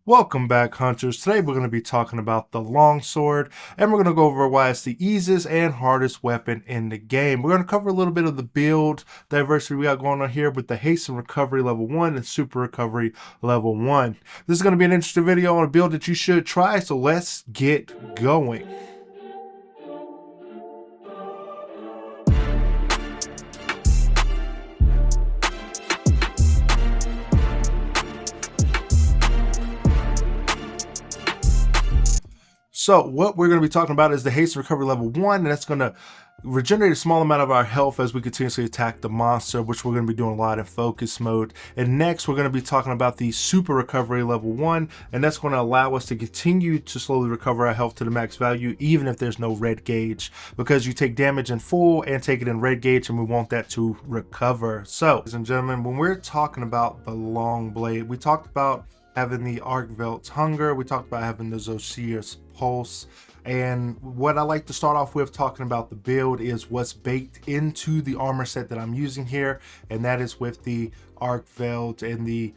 Welcome back, hunters. Today we're going to be talking about the longsword, and we're going to go over why it's the easiest and hardest weapon in the game. We're going to cover a little bit of the build diversity we got going on here with the haste and recovery level 1 and super recovery level 1. This is going to be an interesting video on a build that you should try, so let's get going. So what we're going to be talking about is the haste and recovery level 1, and that's going to regenerate a small amount of our health as we continuously attack the monster, which we're going to be doing a lot in focus mode. And next we're going to be talking about the super recovery level 1, and that's going to allow us to continue to slowly recover our health to the max value even if there's no red gauge, because you take damage in full and take it in red gauge, and we want that to recover. So ladies and gentlemen, when we're talking about the long blade, we talked about having the Arkveld's Hunger, we talked about having the Zosir's Pulse, and what I like to start off with talking about the build is what's baked into the armor set that I'm using here, and that is with the Arkveld and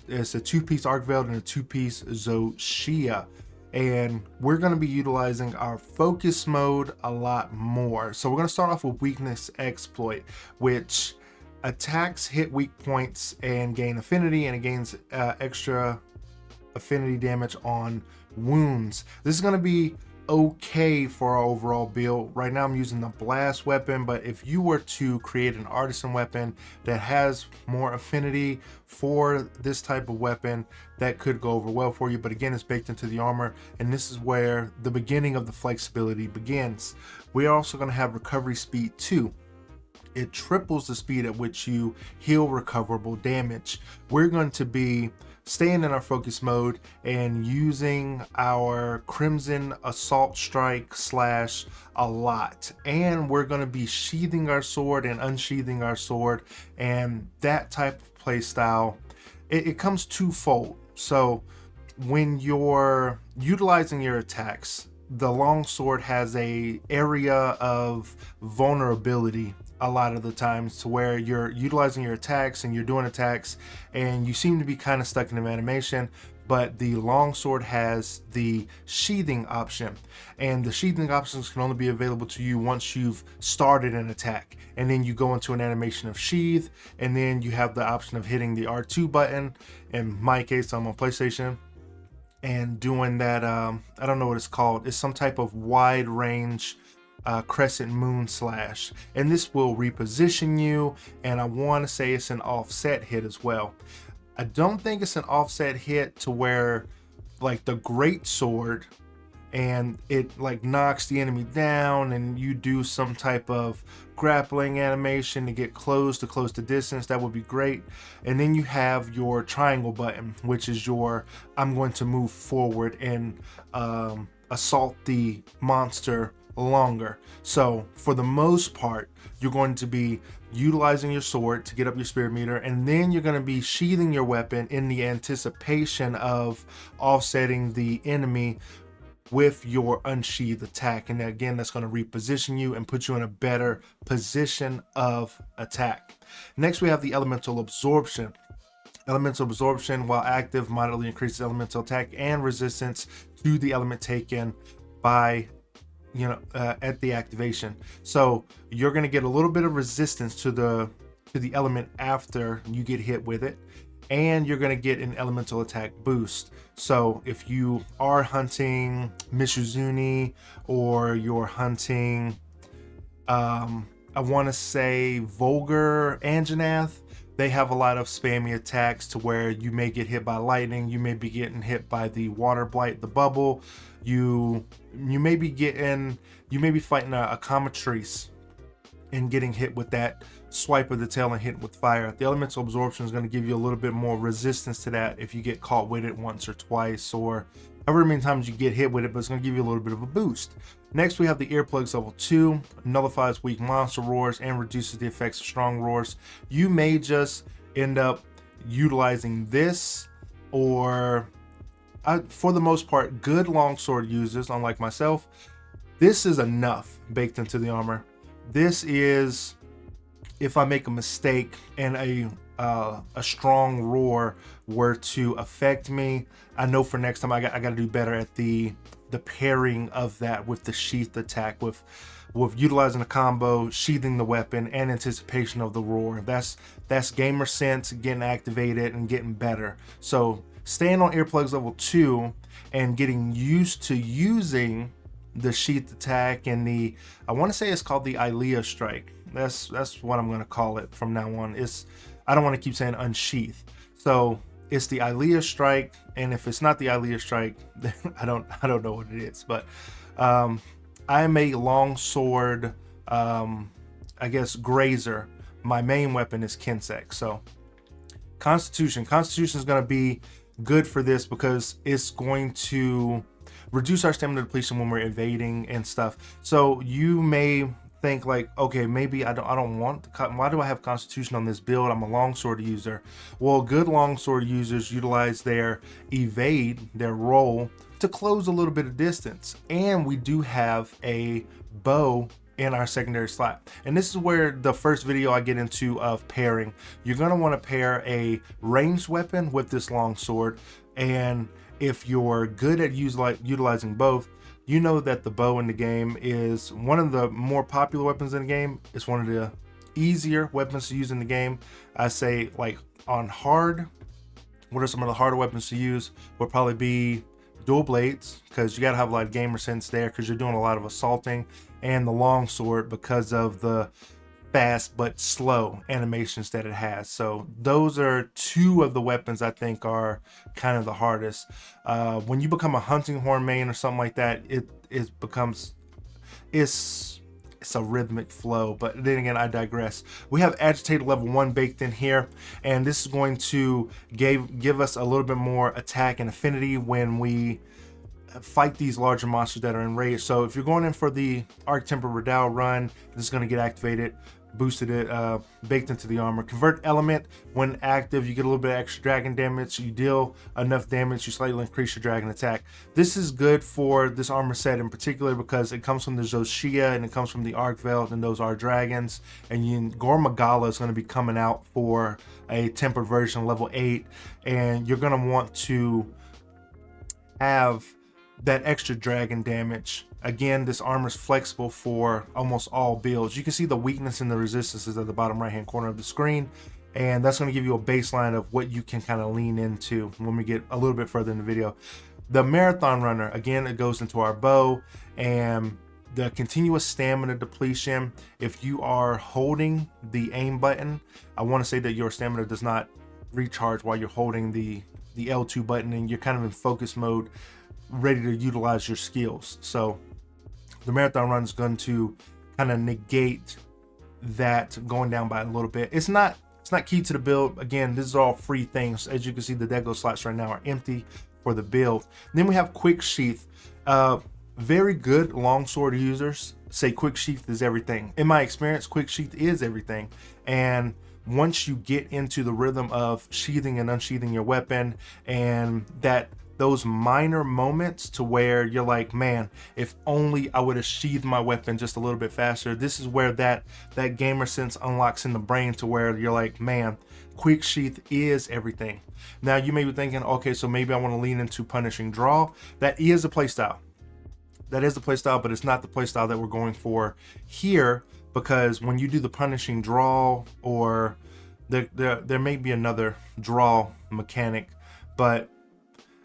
it's a two-piece Arkveld and a two-piece Zosir. And we're going to be utilizing our focus mode a lot more. So we're going to start off with weakness exploit, which attacks hit weak points and gain affinity, and it gains extra affinity damage on wounds. This is going to be okay for our overall build. Right now I'm using the blast weapon, but if you were to create an artisan weapon that has more affinity for this type of weapon, that could go over well for you. But again, it's baked into the armor, and this is where the beginning of the flexibility begins. We're also going to have recovery speed 2. It triples the speed at which you heal recoverable damage. We're going to be staying in our focus mode and using our Crimson Assault Strike / a lot, and we're going to be sheathing our sword and unsheathing our sword, and that type of play style, it comes twofold. So when you're utilizing your attacks, the longsword has a area of vulnerability a lot of the times, to where you're utilizing your attacks and you're doing attacks and you seem to be kind of stuck in an animation, but the longsword has the sheathing option, and the sheathing options can only be available to you once you've started an attack, and then you go into an animation of sheath, and then you have the option of hitting the R2 button. In my case, I'm on PlayStation, and doing that, I don't know what it's called, it's some type of wide range crescent moon slash, and this will reposition you, and I want to say it's an offset hit as well. I don't think it's an offset hit to where like the great sword and it like knocks the enemy down and you do some type of grappling animation to get close the distance. That would be great. And then you have your triangle button, which is your I'm going to move forward and assault the monster longer. So for the most part, you're going to be utilizing your sword to get up your spirit meter, and then you're going to be sheathing your weapon in the anticipation of offsetting the enemy with your unsheathed attack. And again, that's going to reposition you and put you in a better position of attack. Next, we have the elemental absorption. Elemental absorption, while active, moderately increases elemental attack and resistance to the element taken by at the activation. So you're going to get a little bit of resistance to the element after you get hit with it, and you're going to get an elemental attack boost. So if you are hunting Mishuzuni, or you're hunting I want to say Vulgar Anjanath, they have a lot of spammy attacks to where you may get hit by lightning, you may be getting hit by the water blight, the bubble, you may be fighting a Comatrice and getting hit with that swipe of the tail and hit with fire. The elemental absorption is going to give you a little bit more resistance to that if you get caught with it once or twice, or however many times you get hit with it, but it's going to give you a little bit of a boost. Next, we have the earplugs level 2, nullifies weak monster roars and reduces the effects of strong roars. You may just end up utilizing this, or for the most part, good longsword users, unlike myself, this is enough baked into the armor. This is, if I make a mistake and a strong roar were to affect me, I know for next time I got to do better at the pairing of that with the sheath attack, with utilizing a combo, sheathing the weapon, and anticipation of the roar. That's gamer sense getting activated and getting better. So staying on earplugs level 2 and getting used to using the sheath attack and the, I want to say it's called the Ilea strike. That's what I'm going to call it from now on. I don't want to keep saying unsheath. So it's the Ilea strike, and if it's not the Ilea strike, then I don't know what it is. But I am a longsword, I guess, grazer. My main weapon is Kinsek. So Constitution is going to be good for this because it's going to reduce our stamina depletion when we're evading and stuff. So you may think like, okay, maybe I don't want, why do I have Constitution on this build? I'm a longsword user. Well, good longsword users utilize their evade, their roll, to close a little bit of distance. And we do have a bow in our secondary slot. And this is where the first video I get into of pairing. You're going to want to pair a ranged weapon with this longsword. And if you're good at utilizing both, you know that the bow in the game is one of the more popular weapons in the game. It's one of the easier weapons to use in the game. I say, like, on hard, what are some of the harder weapons to use? Would probably be dual blades, because you got to have a lot of gamer sense there because you're doing a lot of assaulting, and the longsword because of the fast but slow animations that it has. So those are two of the weapons I think are kind of the hardest. When you become a hunting horn main or something like that, it becomes, it's a rhythmic flow. But then again, I digress. We have agitated level 1 baked in here, and this is going to give us a little bit more attack and affinity when we fight these larger monsters that are enraged. So if you're going in for the Arc Temper Redoubt run, this is going to get activated, boosted it, baked into the armor. Convert element, when active, you get a little bit of extra dragon damage. You deal enough damage, you slightly increase your dragon attack. This is good for this armor set in particular because it comes from the Zoshia and it comes from the Arc Veld, and those are dragons. And Gore Magala is going to be coming out for a tempered version level 8, and you're going to want to have that extra dragon damage. Again, this armor is flexible for almost all builds. You can see the weakness and the resistances at the bottom right hand corner of the screen, and that's going to give you a baseline of what you can kind of lean into when we get a little bit further in the video. The Marathon Runner, again, it goes into our bow, and the continuous stamina depletion. If you are holding the aim button, I want to say that your stamina does not recharge while you're holding the L2 button, and you're kind of in focus mode, ready to utilize your skills. So the Marathon Run is going to kind of negate that going down by a little bit. It's not key to the build. Again, this is all free things. As you can see, the Deco slots right now are empty for the build. Then we have Quick Sheath. Very good longsword users say Quick Sheath is everything. In my experience, Quick Sheath is everything. And once you get into the rhythm of sheathing and unsheathing your weapon, and those minor moments to where you're like, man, if only I would have sheathed my weapon just a little bit faster. This is where that gamer sense unlocks in the brain to where you're like, man, Quick Sheath is everything. Now you may be thinking, okay, so maybe I want to lean into Punishing Draw. That is a playstyle. That is the playstyle, but it's not the playstyle that we're going for here, because when you do the Punishing Draw, or there may be another draw mechanic, but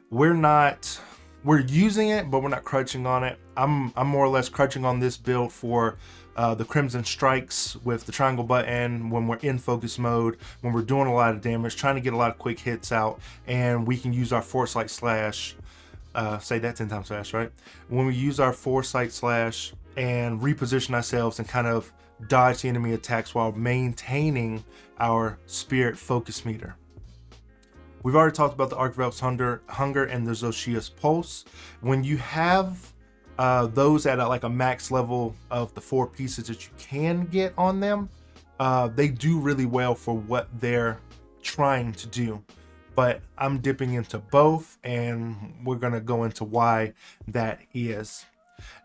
we're using it, but we're not crutching on it. I'm more or less crutching on this build for the Crimson Strikes with the triangle button when we're in focus mode, when we're doing a lot of damage, trying to get a lot of quick hits out, and we can use our Foresight Slash, say that 10 times fast, right? When we use our Foresight Slash and reposition ourselves and kind of dodge the enemy attacks while maintaining our spirit focus meter. We've already talked about the Arc Veld's Hunger and the Zoshia's Pulse. When you have those at like a max level of the 4 pieces that you can get on them, they do really well for what they're trying to do. But I'm dipping into both, and we're going to go into why that is.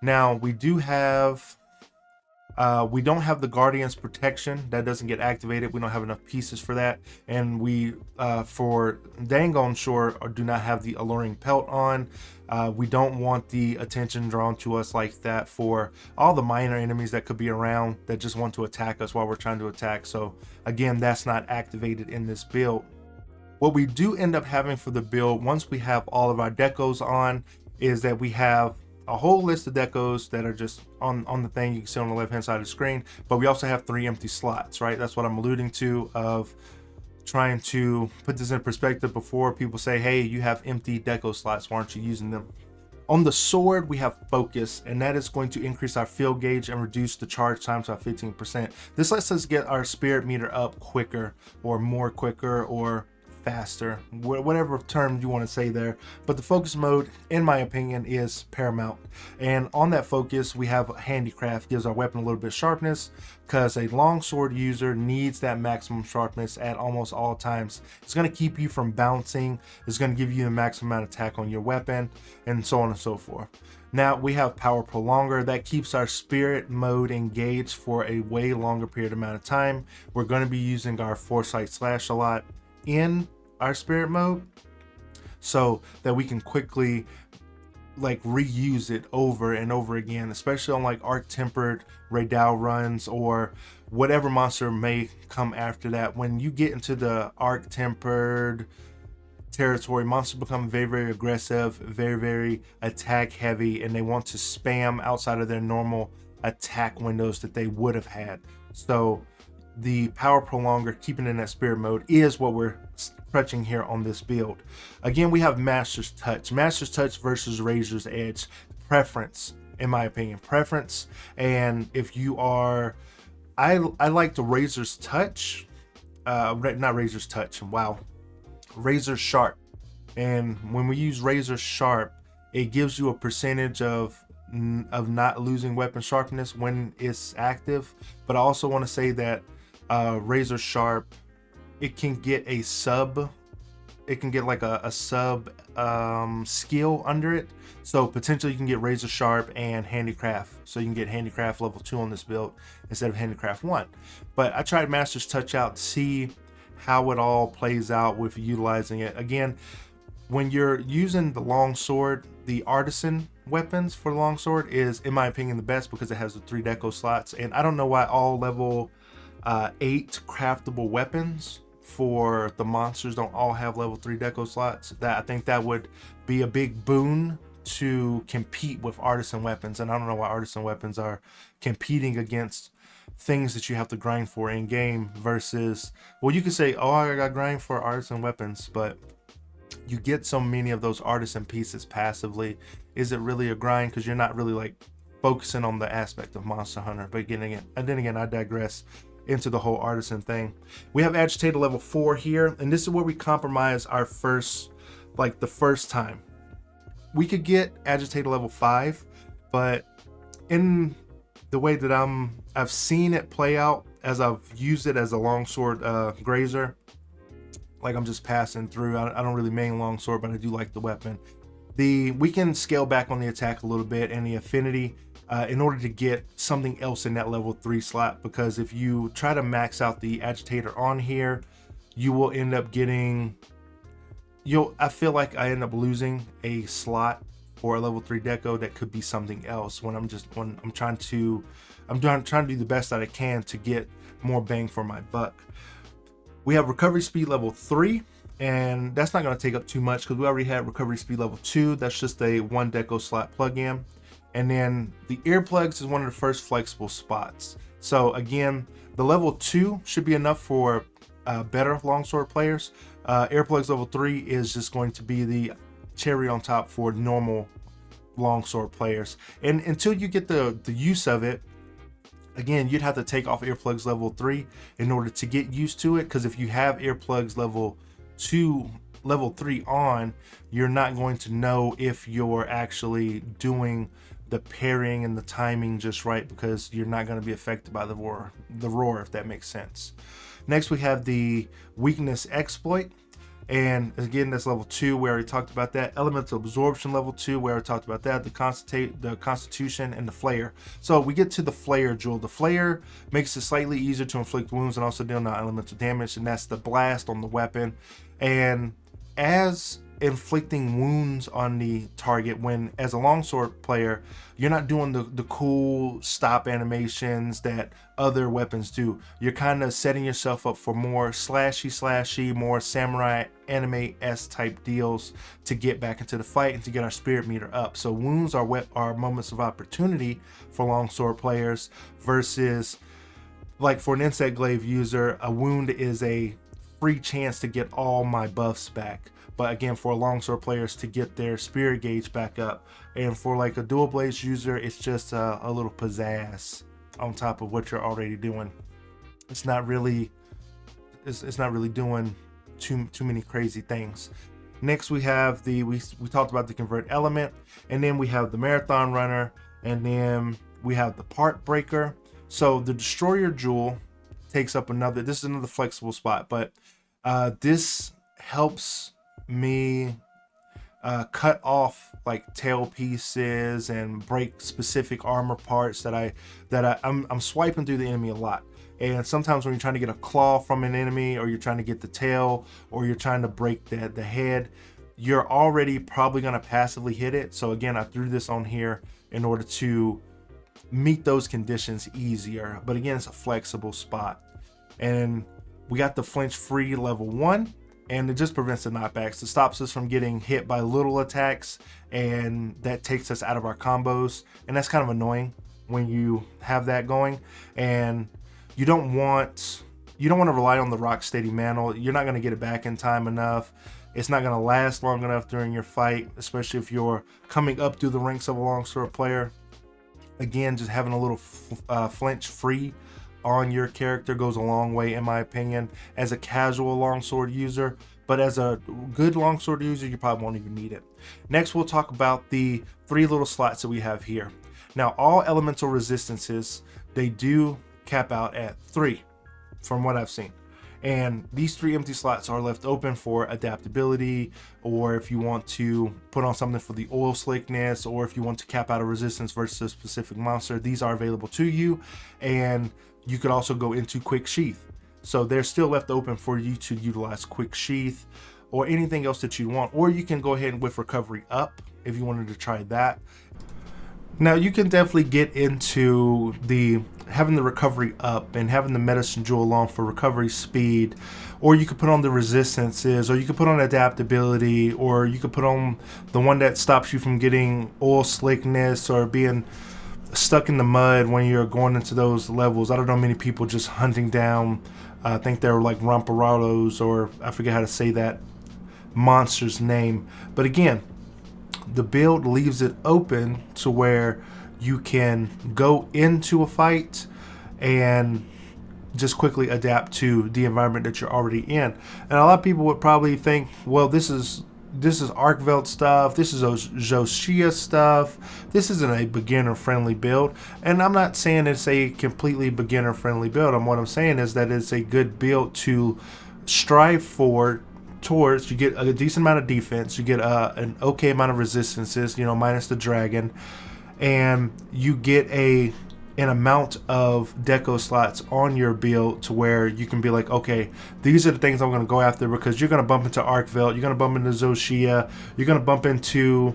Now, we do have We don't have the Guardian's protection. That doesn't get activated. We don't have enough pieces for that. And we, for dang on sure, do not have the alluring pelt on. We don't want the attention drawn to us like that for all the minor enemies that could be around that just want to attack us while we're trying to attack. So again, that's not activated in this build. What we do end up having for the build, once we have all of our decos on, is that we have a whole list of decos that are just on the thing you can see on the left hand side of the screen, but we also have 3 empty slots, right? That's what I'm alluding to, of trying to put this in perspective before people say, hey, you have empty deco slots, why aren't you using them? On the sword, we have focus, and that is going to increase our field gauge and reduce the charge times by 15%. This lets us get our spirit meter up quicker, or more quicker, or faster, whatever term you want to say there. But the focus mode, in my opinion, is paramount. And on that focus, we have handicraft, gives our weapon a little bit of sharpness, because a longsword user needs that maximum sharpness at almost all times. It's going to keep you from bouncing, it's going to give you the maximum amount of attack on your weapon, and so on and so forth. Now we have power prolonger that keeps our spirit mode engaged for a way longer period amount of time. We're going to be using our foresight slash a lot in our spirit mode so that we can quickly like reuse it over and over again, especially on like arc tempered Raidal runs or whatever monster may come after that. When you get into the arc tempered territory, monsters become very aggressive, very attack heavy, and they want to spam outside of their normal attack windows that they would have had. So the power prolonger, keeping in that spirit mode, is what we're touching here on this build. Again, we have Master's Touch. Master's Touch versus Razor's Edge. Preference, in my opinion. Preference. And if you are, I like the Razor's Touch. Not Razor's Touch. Wow. Razor Sharp. And when we use Razor Sharp, it gives you a percentage of not losing weapon sharpness when it's active. But I also want to say that Razor Sharp, it can get a sub, it can get like a sub skill under it. So potentially you can get Razor Sharp and Handicraft. So you can get Handicraft level 2 on this build instead of Handicraft 1. But I tried Master's Touch out to see how it all plays out with utilizing it. Again, when you're using the longsword, the artisan weapons for the longsword is, in my opinion, the best because it has the 3 deco slots. And I don't know why all level 8 craftable weapons for the monsters don't all have level 3 deco slots. That I think that would be a big boon to compete with artisan weapons, and I don't know why artisan weapons are competing against things that you have to grind for in game versus, well, you could say, oh, I got grind for artisan weapons, but you get so many of those artisan pieces passively. Is it really a grind? Because you're not really like focusing on the aspect of Monster Hunter. But then again, I digress into the whole artisan thing. We have Agitator level 4 here, and this is where we compromise our first, like the first time. We could get Agitator level 5, but in the way that I've seen it play out as I've used it as a longsword grazer, like I'm just passing through. I don't really main longsword, but I do like the weapon. We can scale back on the attack a little bit and the affinity in order to get something else in that level 3 slot, because if you try to max out the agitator on here, you will end up getting, I feel like I end up losing a slot for a level 3 deco that could be something else when I'm trying to do the best that I can to get more bang for my buck. We have recovery speed level 3, and that's not going to take up too much because we already had recovery speed level 2. That's just a 1 deco slot plug-in. And then the earplugs is one of the first flexible spots. So again, the level 2 should be enough for better longsword players. Earplugs level 3 is just going to be the cherry on top for normal longsword players. And until you get the use of it, again, you'd have to take off earplugs level 3 in order to get used to it, because if you have earplugs level 3 on, you're not going to know if you're actually doing the pairing and the timing just right, because you're not going to be affected by the roar, if that makes sense. Next, we have the weakness exploit. And again, that's level 2. We already talked about that. Elemental absorption level 2. We already talked about that. The constitution and the flayer. So we get to the flayer jewel. The flayer makes it slightly easier to inflict wounds and also deal non-elemental damage, and that's the blast on the weapon. And as inflicting wounds on the target, when as a longsword player, you're not doing the cool stop animations that other weapons do. You're kind of setting yourself up for more slashy, more samurai anime-esque type deals to get back into the fight and to get our spirit meter up. So wounds are moments of opportunity for longsword players, versus like for an insect glaive user, a wound is a free chance to get all my buffs back. But again, for longsword players, to get their spirit gauge back up. And for like a dual blades user, it's just a little pizzazz on top of what you're already doing. It's not really doing too many crazy things. Next we have we talked about the convert element, and then we have the marathon runner, and then we have the part breaker. So the destroyer jewel takes up this is another flexible spot, but this helps me cut off like tail pieces and break specific armor parts that I'm swiping through the enemy a lot. And sometimes when you're trying to get a claw from an enemy, or you're trying to get the tail, or you're trying to break the head, you're already probably going to passively hit it. So again, I threw this on here in order to meet those conditions easier. But again, it's a flexible spot. And we got the flinch free level 1, and it just prevents the knockbacks. It stops us from getting hit by little attacks, and that takes us out of our combos. And that's kind of annoying when you have that going. And you don't want to rely on the rock steady mantle. You're not going to get it back in time enough. It's not going to last long enough during your fight, especially if you're coming up through the ranks of a longsword player. Again, just having a little flinch free on your character goes a long way, in my opinion, as a casual longsword user. But as a good longsword user, you probably won't even need it. Next, we'll talk about the 3 little slots that we have here. Now, all elemental resistances, they do cap out at 3 from what I've seen. And these 3 empty slots are left open for adaptability, or if you want to put on something for the oil slickness, or if you want to cap out a resistance versus a specific monster, these are available to you. And you could also go into quick sheath. So they're still left open for you to utilize quick sheath or anything else that you want. Or you can go ahead with recovery up if you wanted to try that. Now you can definitely get into having the recovery up and having the medicine jewel along for recovery speed, or you could put on the resistances, or you could put on adaptability, or you could put on the one that stops you from getting oil slickness or being stuck in the mud when you're going into those levels. I don't know many people just hunting down, I think they're like Ramparados, or I forget how to say that monster's name. But again, the build leaves it open to where you can go into a fight and just quickly adapt to the environment that you're already in. And a lot of people would probably think, well, this is Arkveld stuff, this is Zoshia stuff, this isn't a beginner friendly build. And I'm not saying it's a completely beginner friendly build. What I'm saying is that it's a good build to strive towards. You get a decent amount of defense, you get an okay amount of resistances, minus the dragon, and you get an amount of deco slots on your build to where you can be like, okay, these are the things I'm going to go after, because you're going to bump into Arkveld, you're going to bump into Zoshia, you're going to bump into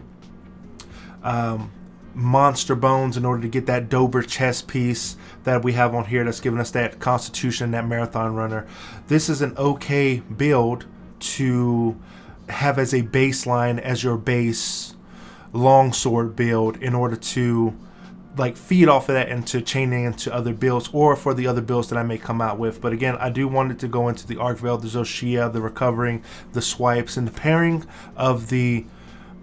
monster bones in order to get that Dober chest piece that we have on here that's giving us that constitution, that marathon runner. This is an okay build to have as a baseline, as your base longsword build, in order to like feed off of that into chaining into other builds, or for the other builds that I may come out with. But again, I do want it to go into the Arkveld, the Zoshia, the recovering, the swipes, and the pairing of the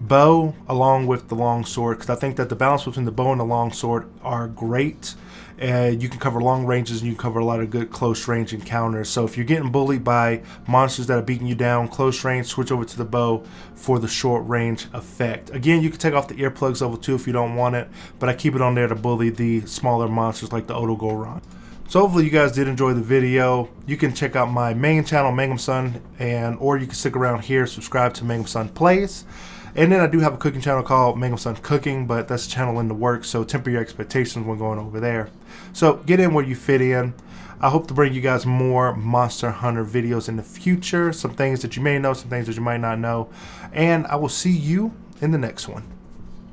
bow along with the longsword, because I think that the balance between the bow and the longsword are great. You can cover long ranges, and you can cover a lot of good close range encounters. So if you're getting bullied by monsters that are beating you down close range, switch over to the bow for the short range effect. Again, you can take off the earplugs level 2 if you don't want it, but I keep it on there to bully the smaller monsters like the Otogoron. So hopefully you guys did enjoy the video. You can check out my main channel, Mangum Son, or you can stick around here, subscribe to Mangum Son Plays. And then I do have a cooking channel called Mangum Son Cooking, but that's a channel in the works, so temper your expectations when going over there. So get in where you fit in. I hope to bring you guys more Monster Hunter videos in the future, some things that you may know, some things that you might not know, and I will see you in the next one.